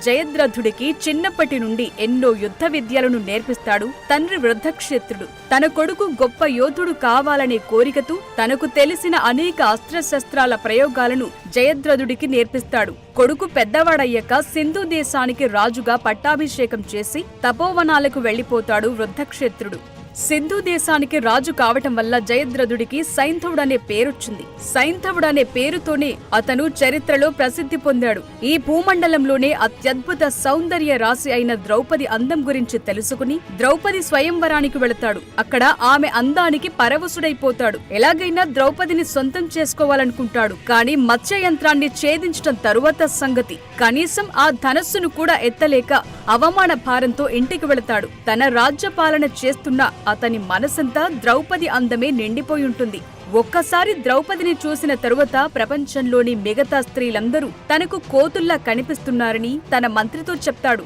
జయద్రథుడికి చిన్నప్పటి నుండి ఎన్నో యుద్ధ విద్యలను నేర్పిస్తాడు తండ్రి వృద్ధక్షేత్రుడు. తన కొడుకు గొప్ప యోధుడు కావాలనే కోరికతో తనకు తెలిసిన అనేక అస్త్రశస్త్రాల ప్రయోగాలను జయద్రథుడికి నేర్పిస్తాడు. కొడుకు పెద్దవాడయ్యాక సింధు దేశానికి రాజుగా పట్టాభిషేకం చేసి తపోవనాలకు వెళ్లిపోతాడు వృద్ధక్షేత్రుడు. సింధు దేశానికి రాజు కావటం వల్ల జయద్రథుడికి సైంధవుడనే పేరొచ్చింది. సైంధవుడనే పేరుతోనే అతను చరిత్రలో ప్రసిద్ధి పొందాడు. ఈ భూమండలంలోనే అత్యద్భుత సౌందర్య రాశి అయిన ద్రౌపది అందం గురించి తెలుసుకుని ద్రౌపది స్వయంవరానికి వెళతాడు. అక్కడ ఆమె అందానికి పరవశుడైపోతాడు. ఎలాగైనా ద్రౌపదిని సొంతం చేసుకోవాలనుకుంటాడు. కానీ మత్స్య యంత్రాన్ని ఛేదించడం తరువాత సంగతి. కనీసం ఆ ధనస్సును కూడా ఎత్తలేక అవమాన భారంతో ఇంటికి వెళతాడు. తన రాజ్యపాలన చేస్తున్న అతని మనసంతా ద్రౌపది అందమే నిండిపోయుంటుంది. ఒక్కసారి ద్రౌపదిని చూసిన తరువాత ప్రపంచంలోని మిగతా స్త్రీలందరూ తనకు కోతుల్లా కనిపిస్తున్నారని తన మంత్రితో చెప్తాడు.